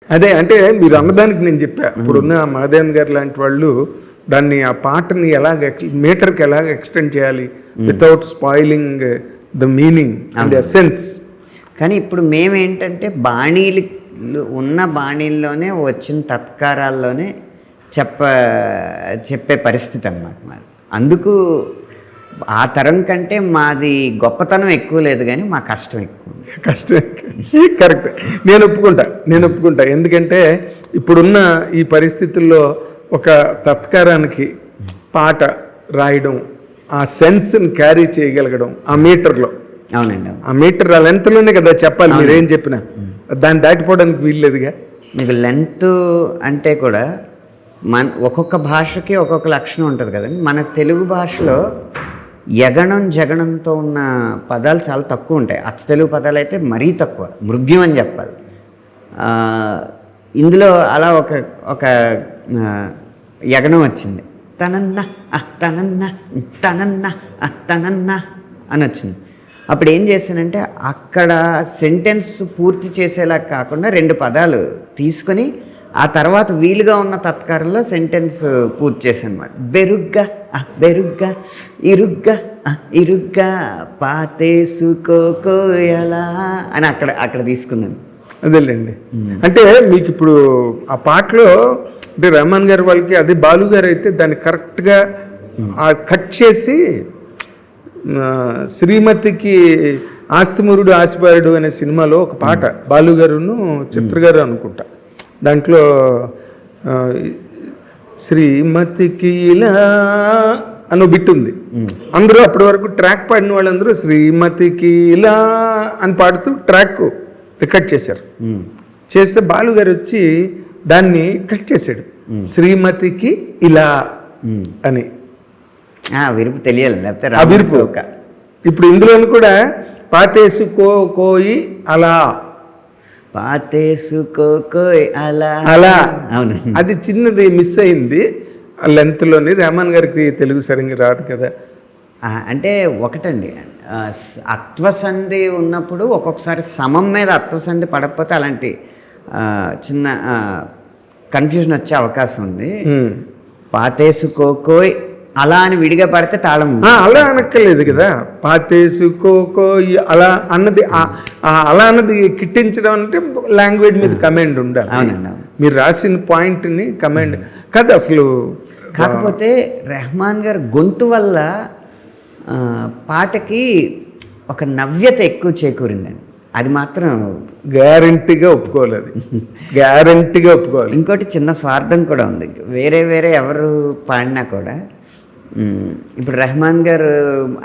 అదే అంటే మీరు అన్నదానికి నేను చెప్పా, ఇప్పుడున్న మహాదేవన్ గారు లాంటి వాళ్ళు దాన్ని ఆ పాటని ఎలాగ మీటర్కి ఎలాగ ఎక్స్టెండ్ చేయాలి without spoiling the meaning and essence. కానీ ఇప్పుడు మేమేంటంటే బాణీలు ఉన్న బాణీల్లోనే వచ్చిన తత్కారాల్లోనే చెప్పే పరిస్థితి అన్నమాట మాది. అందుకు ఆ తరం కంటే మాది గొప్పతనం ఎక్కువ లేదు, కానీ మా కష్టం ఎక్కువ. కరెక్ట్, నేను ఒప్పుకుంటా. ఎందుకంటే ఇప్పుడున్న ఈ పరిస్థితుల్లో ఒక తత్కారానికి పాట రాయడం, ఆ సెన్స్ని క్యారీ చేయగలగడం ఆ మీటర్లో. అవునండి, ఆ మీటర్ ఆ లెంత్లోనే కదా చెప్పాలి, మీరేం చెప్పినా దాన్ని దాటిపోవడానికి వీల్లేదుగా. మీకు లెంత్ అంటే కూడా ఒక్కొక్క భాషకి ఒక్కొక్క లక్షణం ఉంటుంది కదండి. మన తెలుగు భాషలో యగణం జగణంతో ఉన్న పదాలు చాలా తక్కువ ఉంటాయి. అచ్చ తెలుగు పదాలు అయితే మరీ తక్కువ, మృగ్యం అని చెప్పాలి. ఇందులో అలా ఒక యగణం వచ్చింది, తనన్న తనన్న తనన్న తనన్న అని వచ్చింది. అప్పుడు ఏం చేశానంటే అక్కడ సెంటెన్స్ పూర్తి చేసేలా కాకుండా 2 పదాలు తీసుకొని ఆ తర్వాత వీలుగా ఉన్న తత్కారంలో సెంటెన్స్ పూర్తి చేశాను అనమాట. బెరుగ్గా బెరుగ్గా ఇరుగ్గా ఇరుగ్గా పాతేసుకోకోయలా అని అక్కడ తీసుకున్నాను. అదేలేండి. అంటే మీకు ఇప్పుడు ఆ పాటలో అంటే రెహమాన్ గారు వాళ్ళకి, అదే బాలు గారు అయితే దాన్ని కరెక్ట్గా కట్ చేసి శ్రీమతికి ఆస్తిమురుడు ఆశిపాయుడు అనే సినిమాలో ఒక పాట బాలు గారును చిత్ర గారు అనుకుంటా, దాంట్లో శ్రీమతికి ఇలా అని బిట్ ఉంది. అందరూ అప్పటి వరకు ట్రాక్ పాడిన వాళ్ళందరూ శ్రీమతికి ఇలా అని పాడుతూ ట్రాక్ రికార్డ్ చేశారు. చేస్తే బాలు గారు వచ్చి దాన్ని కట్ చేశాడు, శ్రీమతికి ఇలా అని. విరుపు తెలియాలి, లేకపోతే ఆ విరుపు. ఇప్పుడు ఇందులో కూడా పాతేసుకోయి అలా, పాతేసుకోకోయ్ అలా అలా, అవును. అది చిన్నది మిస్ అయింది లెంత్లోని. రెహమాన్ గారికి తెలుగు సరిగ్గా రాదు కదా. అంటే ఒకటండి, అత్వసంధి ఉన్నప్పుడు ఒక్కొక్కసారి సమం మీద అత్వసంధి పడకపోతే అలాంటి చిన్న కన్ఫ్యూజన్ వచ్చే అవకాశం ఉంది. పాతేసుకోకోయ్ అలా అని విడిగా పడితే తాళం అలా అనక్కర్లేదు కదా. పాతేసుకోకోయ్ అలా అన్నది అలా అన్నది కిట్టించడం అంటే లాంగ్వేజ్ మీద కమాండ్ ఉండాలి. మీరు రాసిన పాయింట్ని కమాండ్ కాదు అసలు. కాకపోతే రెహమాన్ గారు గొంతు వల్ల పాటకి ఒక నవ్యత ఎక్కువ చేకూరిందండి. అది మాత్రం గ్యారంటీగా ఒప్పుకోవాలి, అది గ్యారంటీగా ఒప్పుకోవాలి. ఇంకోటి చిన్న స్వార్థం కూడా ఉంది. వేరే ఎవరు పాడినా కూడా, ఇప్పుడు రెహమాన్ గారు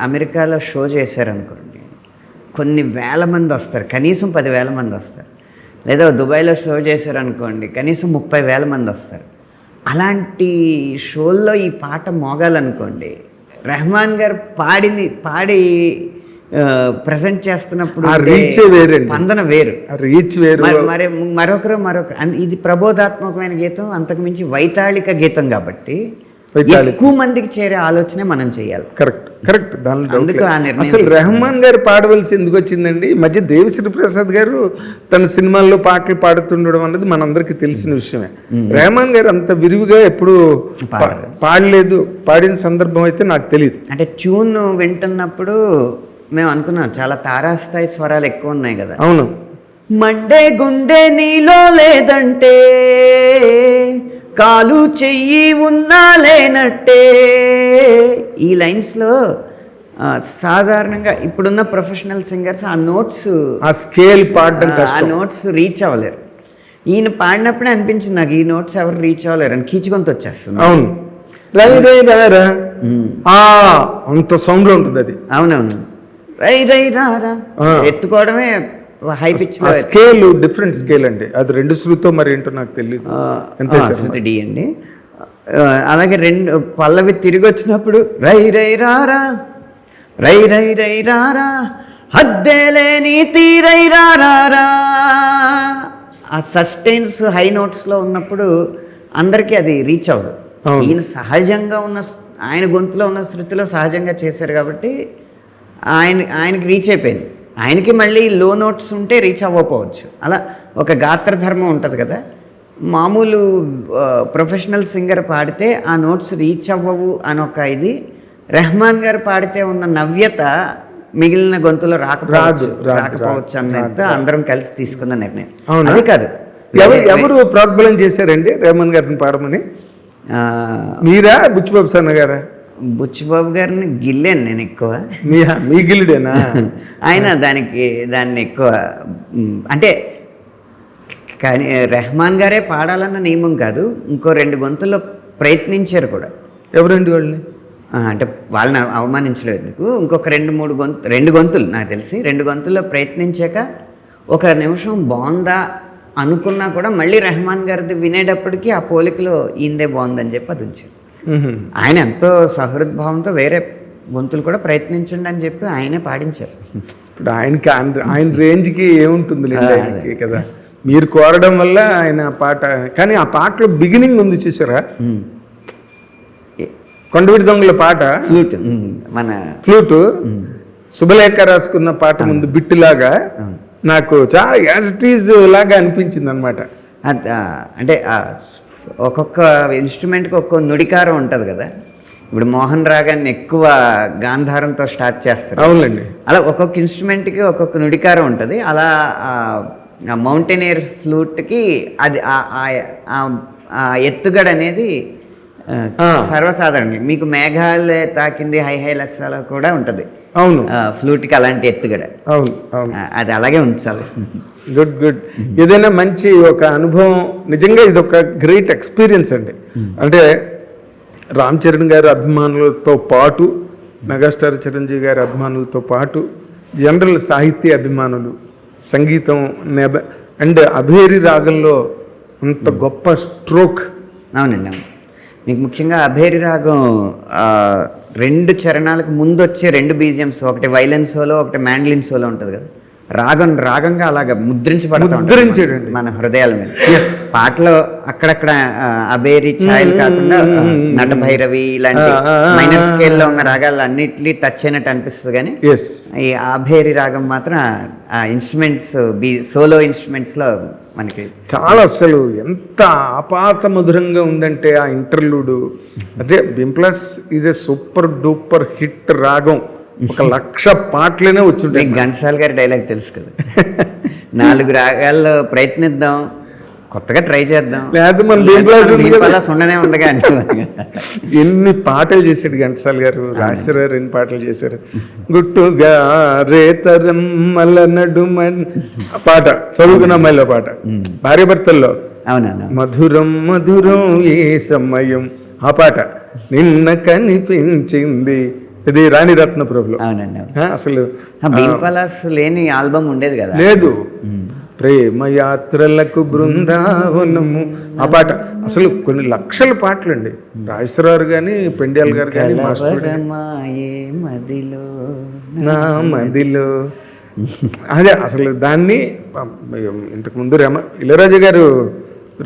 అమెరికాలో షో చేశారనుకోండి, కొన్ని వేల మంది వస్తారు, కనీసం 10,000 మంది వస్తారు. లేదా దుబాయ్లో షో చేశారనుకోండి, కనీసం 30,000 మంది వస్తారు. అలాంటి షోల్లో ఈ పాట మోగాలనుకోండి, రెహమాన్ గారు పాడి ప్రజెంట్ చేస్తున్నప్పుడు స్పందన వేరు, రీచ్ వేరు. మరొకరు ఇది ప్రబోధాత్మకమైన గీతం, అంతకుమించి వైతాళిక గీతం కాబట్టి ఎక్కువ మందికి చేరే ఆలోచనే మనం చేయాలి. కరెక్ట్. అందుకు అసలు రెహమాన్ గారు పాడవలసి ఎందుకు వచ్చిందండి? ఈ మధ్య దేవిశ్రీ ప్రసాద్ గారు తన సినిమాల్లో పాటలు పాడుతుండడం అన్నది మనందరికీ తెలిసిన విషయమే. రెహమాన్ గారు అంత విరివిగా ఎప్పుడు పాడలేదు, పాడిన సందర్భం అయితే నాకు తెలియదు. అంటే ట్యూన్ వింటున్నప్పుడు మేము అనుకున్నాం చాలా తారాస్థాయి స్వరాలు ఎక్కువ ఉన్నాయి కదా. అవును. మండే గుండె నీలో లేదంటే కాలు చెయ్యి ఉన్నా లేనట్టే, ఈ లైన్స్లో సాధారణంగా ఇప్పుడున్న ప్రొఫెషనల్ సింగర్స్ ఆ నోట్స్, ఆ స్కేల్ పాడడం ఆ నోట్స్ రీచ్ అవ్వలేరు. ఈయన పాడినప్పుడే అనిపించింది నాకు, ఈ నోట్స్ ఎవరు రీచ్ అవ్వలేరు అని కీచుకొని వచ్చేస్తుంది. అవును, అంత సౌండ్లో ఉంటుంది అది. అవునవును, రై రై రారా ఎత్తుకోవడమే high pitch scale, different scale అండి అది. 2 శృతితో మరి ఏంటో నాకు తెలియదు. శృతి డి అండి. అలాగే 2 పల్లవి తిరిగి వచ్చినప్పుడు రై రై రారా రై రై రై రారా హద్దేలేని తీరై రారా, ఆ సస్టైన్స్ హై నోట్స్లో ఉన్నప్పుడు అందరికీ అది రీచ్ అవ్వదు. ఈయన సహజంగా ఉన్న, ఆయన గొంతులో ఉన్న శృతిలో సహజంగా చేశారు కాబట్టి ఆయనకి రీచ్ అయిపోయింది. ఆయనకి మళ్ళీ లో నోట్స్ ఉంటే రీచ్ అవ్వకపోవచ్చు. అలా ఒక గాత్ర ధర్మం ఉంటుంది కదా, మామూలు ప్రొఫెషనల్ సింగర్ పాడితే ఆ నోట్స్ రీచ్ అవ్వవు అని ఒక ఇది. రెహమాన్ గారు పాడితే ఉన్న నవ్యత మిగిలిన గొంతులో రాకపోవచ్చు అన్నట్టు అందరం కలిసి తీసుకున్న నిర్ణయం. అది కాదు, ఎవరు ప్రోద్బలం చేశారండి రెహమాన్ గారిని పాడమని? మీరా, బుచ్చిబాబు సన్న గారా? బుచ్చిబాబు గారిని గిల్లాను నేను ఎక్కువ. మీ గిల్లుడేనా? ఆయన దాన్ని ఎక్కువ అంటే, కానీ రెహమాన్ గారే పాడాలన్న నియమం కాదు, ఇంకో 2 గొంతుల్లో ప్రయత్నించారు కూడా. ఎవరండి వాళ్ళని? అంటే వాళ్ళని అవమానించలేదు నీకు. ఇంకొక 2 గొంతులు నాకు తెలిసి 2 గొంతుల్లో ప్రయత్నించాక ఒక నిమిషం బాగుందా అనుకున్నా కూడా మళ్ళీ రెహమాన్ గారిది వినేటప్పటికీ ఆ పోలికలో ఈందే బాగుందని చెప్పి అది ఉంచారు. ఆయన ఎంతో సహృద్భావంతో వేరే గొంతులు కూడా ప్రయత్నించండి అని చెప్పి ఆయనే పాడించారు. ఇప్పుడు ఆయన రేంజ్కి ఏముంటుంది ఆయనకి కదా, మీరు కోరడం వల్ల ఆయన పాట. కానీ ఆ పాటలో బిగినింగ్ ఉంది చూసారా, కొండవీటి దొంగల పాట, ఫ్లూట్, మన ఫ్లూట్ శుభలేఖ రాసుకున్న పాట ముందు బిట్టులాగా నాకు చాలా యాజిటీజ్ లాగా అనిపించింది అనమాట. అంటే ఒక్కొక్క ఇన్స్ట్రుమెంట్కి ఒక్కొక్క నుడికారం ఉంటుంది కదా. ఇప్పుడు మోహన్ రాగాన్ని ఎక్కువ గాంధారంతో స్టార్ట్ చేస్తారు. అవునండి. అలా ఒక్కొక్క ఇన్స్ట్రుమెంట్కి ఒక్కొక్క నుడికారం ఉంటుంది. అలా మౌంటైనియర్ ఫ్లూట్కి అది ఆ ఎత్తుగడ అనేది సర్వసాధారణంగా మీకు మేఘాలయ తాకింది హై లస్సాలో కూడా ఉంటుంది. అవును, ఫ్లూట్కి అలాంటి ఎత్తుగడ. అవును అవును, అది అలాగే ఉంచాలి. గుడ్. ఏదైనా మంచి ఒక అనుభవం, నిజంగా ఇది ఒక గ్రేట్ ఎక్స్పీరియన్స్ అండి. అంటే రామ్ చరణ్ గారి అభిమానులతో పాటు, మెగాస్టార్ చిరంజీవి గారి అభిమానులతో పాటు, జనరల్ సాహిత్య అభిమానులు, సంగీతం అండ్ అభేరి రాగంలో అంత గొప్ప స్ట్రోక్. అవునండి, అవును. మీకు ముఖ్యంగా అభేరి రాగం 2 చరణాలకు ముందు వచ్చే 2 BGMs, ఒకటి వైలెన్ సోలో, ఒకటి మ్యాండ్లిన్ సోలో ఉంటుంది కదా, రాగంగా అలాగా ముద్రించబడతాడు మన హృదయాల మీద. పాటలో అక్కడక్కడ అబేరి ఛాయలు కాకుండా నటభైరవి ఇలాంటి మైనర్ స్కేల్లో ఉన్న రాగాలు అన్నిటినీ టచ్ అయినట్టు అనిపిస్తుంది. కానీ ఈ అభేరి రాగం మాత్రం ఆ ఇన్స్ట్రుమెంట్స్ సోలో ఇన్స్ట్రుమెంట్స్లో మనకి చాలా అసలు ఎంత ఆపాత మధురంగా ఉందంటే ఆ ఇంటర్లూడు. అదే బింప్లస్ is a super duper hit రాగం. 1,00,000 పాటలనే వచ్చుంటాయి. ఘంటసాల గారి డైలాగ్ తెలుసు కదా, 4 రాగాల్లో ప్రయత్నిద్దాం, కొత్తగా ట్రై చేద్దాం, లేదు మన బింప్లస్ ఉండనే ఉంది. కానీ ఎన్ని పాటలు చేశాడు ఘంటసాల గారు, రాశారు, 2 పాటలు చేశారు. గుట్టుగా రేతరమ్మల నడుమన్ పాట, చదువుకున్న అమ్మాయిలో పాట, భార్యాభర్తల్లో. అవునా, మధురం మధురం ఏ సమయం, ఆ పాట నిన్న కనిపించింది, ఇది రాణి రత్నపురంలో. అవునండి, అసలు బింపలాస్ లేని ఆల్బమ్ ఉండేది కదా. లేదు, ప్రేమ యాత్రలకు బృందావనము, ఆ పాట. అసలు కొన్ని లక్షల పాటలు అండి. రాజేశ్వరరావు కానీ, పెండ్యాల్ గారు కానీ, నా మదిలో అదే. అసలు దాన్ని ఇంతకుముందు ఇళయరాజా గారు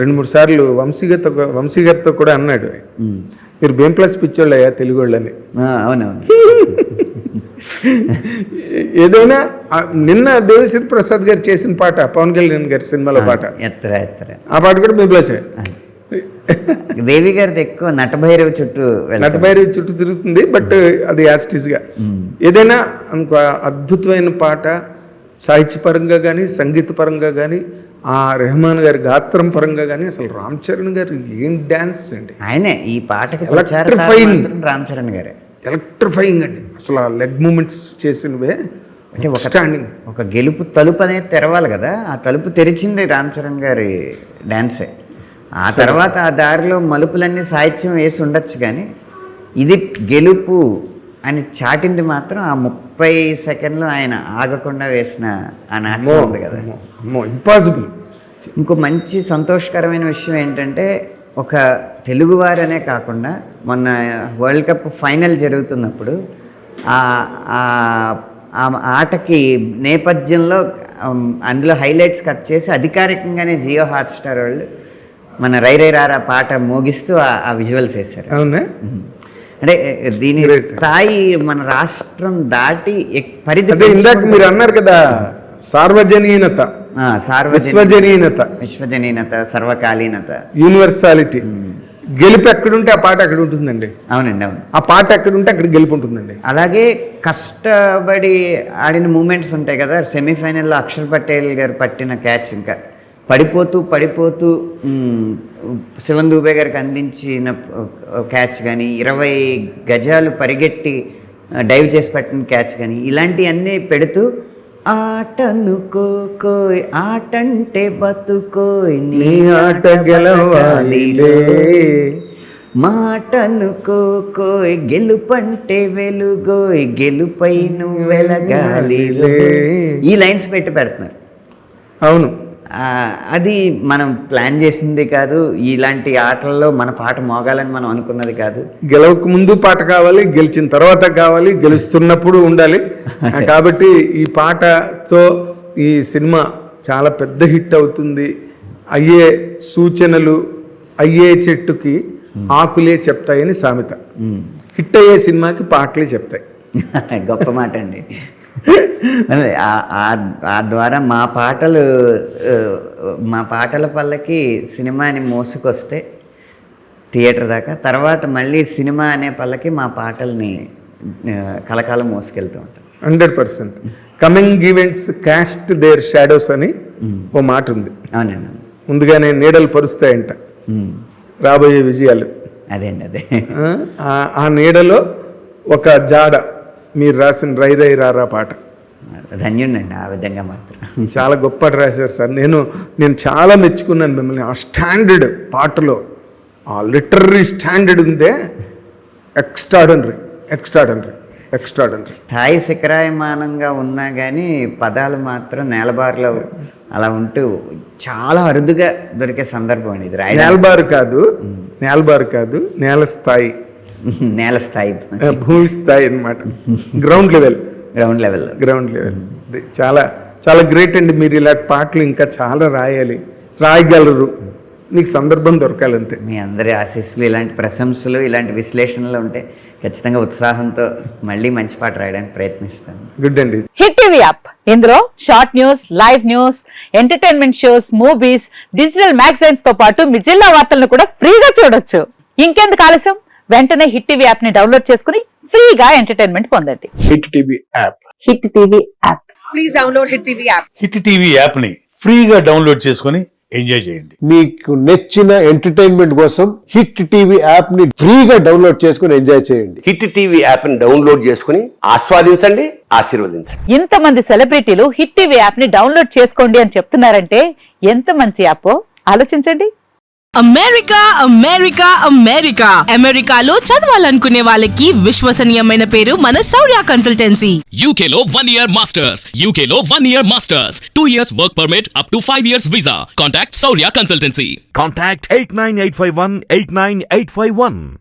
2-3 సార్లు వంశీ గారితో కూడా అన్నాడు, మీరు బింప్లస్ పిచ్చోళ్ళు అయ్యా తెలుగు వాళ్ళని. అవునవును. ఏదైనా నిన్న దేవిశ్రీ ప్రసాద్ గారు చేసిన పాట, పవన్ కళ్యాణ్ గారి సినిమాలో పాట, ఆ పాట కూడా బింప్లసే. దేవి గారిది ఎక్కువ నటభైరవి చుట్టూ తిరుగుతుంది. బట్ అది యాస్టిస్గా ఏదైనా ఇంకో అద్భుతమైన పాట, సాహిత్యపరంగా కానీ, సంగీత పరంగా కానీ, ఆ రెహమాన్ గారి గాత్రం పరంగా కానీ, అసలు రామ్ చరణ్ గారు ఏం డ్యాన్స్ అండి. ఆయనే ఈ పాటకి రామ్ చరణ్ గారే ఎలక్ట్రిఫైయింగ్ అండి. అసలు ఆ లెగ్ మూమెంట్స్ చేసినవే. అంటే ఒక గెలుపు తలుపు అనేది తెరవాలి కదా, ఆ తలుపు తెరిచింది రామ్ చరణ్ గారి డ్యాన్సే. ఆ తర్వాత ఆ దారిలో మలుపులన్నీ సాహిత్యం వేసి ఉండొచ్చు, కానీ ఇది గెలుపు అని చాటింది మాత్రం ఆ 30 సెకండ్లు ఆయన ఆగకుండా వేసిన ఆ నాటకం ఉంది కదా, ఇంపాసిబుల్. ఇంకో మంచి సంతోషకరమైన విషయం ఏంటంటే, ఒక తెలుగువారనే కాకుండా మొన్న వరల్డ్ కప్ ఫైనల్ జరుగుతున్నప్పుడు ఆ ఆటకి నేపథ్యంలో అందులో హైలైట్స్ కట్ చేసి అధికారికంగానే జియో హాట్స్టార్ వాళ్ళు మన రై రై రారా పాట మోగిస్తూ ఆ విజువల్స్ వేశారు. అవునా? అంటే దీని స్థాయి మన రాష్ట్రం దాటి పరిధి అదే ఇందాక మీరు అన్నారు కదా, సార్వజనీనత, విశ్వజనీనత, సర్వకాలీనత, యూనివర్సాలిటీ. గెలుపు ఎక్కడుంటే ఆ పాట అక్కడ ఉంటుందండి. అవునండి, అవును. ఆ పాట ఎక్కడుంటే అక్కడ గెలుపు ఉంటుందండి. అలాగే కష్టపడి ఆడిన మూమెంట్స్ ఉంటాయి కదా. సెమీఫైనల్లో అక్షర్ పటేల్ గారు పట్టిన క్యాచ్, ఇంకా పడిపోతూ శివన్ దూబే గారికి అందించిన క్యాచ్ కానీ, 20 గజాలు పరిగెట్టి డైవ్ చేసి పట్టిన క్యాచ్ కానీ, ఇలాంటివన్నీ పెడుతూ ఆటనుకోయ్ ఆటంటే బతుకోయ్ నీ ఆట గెలవాలిలే, మాటనుకోయ్ గెలుపంటే వెలుగోయ్ గెలుపై నువ్వు వెలగాలిలే, ఈ లైన్స్ పెడుతున్నారు. అవును, అది మనం ప్లాన్ చేసింది కాదు. ఇలాంటి ఆటల్లో మన పాట మోగాలని మనం అనుకున్నది కాదు. గెలవక ముందు పాట కావాలి, గెలిచిన తర్వాత కావాలి, గెలుస్తున్నప్పుడు ఉండాలి. కాబట్టి ఈ పాటతో ఈ సినిమా చాలా పెద్ద హిట్ అవుతుంది. అయ్యే సూచనలు అయ్యే చెట్టుకి ఆకులే చెప్తాయని సామెత. హిట్ అయ్యే సినిమాకి పాటలే చెప్తాయి. గొప్ప మాట అండి. ఆ ద్వారా మా పాటల పల్లకి సినిమాని మోసుకొస్తే థియేటర్ దాకా, తర్వాత మళ్ళీ సినిమా అనే పల్లకి మా పాటల్ని కలకాలం మోసుకెళ్తూ ఉంటాం. 100%. Coming events cast their shadows అని ఓ మాట ఉంది. అవునండి, ముందుగానే నీడలు పరుస్తాయంట రాబోయే విజయాలు. అదేండి, అదే. ఆ నీడలో ఒక జాడ మీరు రాసిన రై రై రారా పాట. ధన్యుండండి ఆ విధంగా మాత్రం. చాలా గొప్ప రాశారు సార్. నేను చాలా మెచ్చుకున్నాను మిమ్మల్ని. ఆ స్టాండర్డ్ పాటలో, ఆ లిటరరీ స్టాండర్డ్ ఉందే, ఎక్స్ట్రాడనరీ. స్థాయి శిఖరాయమానంగా ఉన్నా కానీ పదాలు మాత్రం నేలబారులో అలా ఉంటూ చాలా అరుదుగా దొరికే సందర్భం అండి ఇది. నేలబారు కాదు, నేల స్థాయి, భూమి స్థాయి అన్నమాట. Ground level. చాలా చాలా గ్రేట్ అండి. మీరు ఇలాంటి పాటలు ఇంకా చాలా రాయగలరు. మీకు సందర్భం దొరకాలంతే. మీ అందరి ఆశీస్సులు, ఇలాంటి ప్రశంసలు, ఇలాంటి విశ్లేషణలు ఉంటే ఖచ్చితంగా ఉత్సాహంతో మళ్ళీ మంచి పాట రాయడానికి ప్రయత్నిస్తాను. గుడ్ అండి. హిట్ టీవీ యాప్, ఇందులో short news, live news, entertainment shows, movies, digital magazines తో పాటు మీ జిల్లా వార్తలను కూడా ఫ్రీగా చూడొచ్చు. ఇంకెందుకు ఆలస్యం, వెంటనే హిట్ టీవీ యాప్ ని డౌన్లోడ్ చేసుకుని ఫ్రీగా ఎంటర్టైన్మెంట్ పొందండి. Hit TV app. Please download hit TV app. Hit TV app ని ఫ్రీగా డౌన్లోడ్ చేసుకుని ఎంజాయ్ చేయండి. మీకు నచ్చిన ఎంటర్టైన్మెంట్ కోసం హిట్ టీవీ యాప్ ని ఫ్రీగా డౌన్లోడ్ చేసుకుని ఎంజాయ్ చేయండి. హిట్ టీవీ యాప్ ని డౌన్లోడ్ చేసుకుని ఆస్వాదించండి, ఆశీర్వదించండి. ఇంతమంది సెలబ్రిటీలు హిట్ టీవీ యాప్ ని డౌన్లోడ్ చేసుకోండి అని చెప్తున్నారంటే ఎంత మంచి యాప్ ఆలోచించండి. అమెరికాలో చదవాలనుకునే వాళ్ళకి విశ్వసనీయమైన పేరు మన శౌర్య కన్సల్టెన్సీ. UK లో 1 year masters, 2 years work permit up to 5 years visa. Contact Saurya Consultancy. Contact 89851 89851.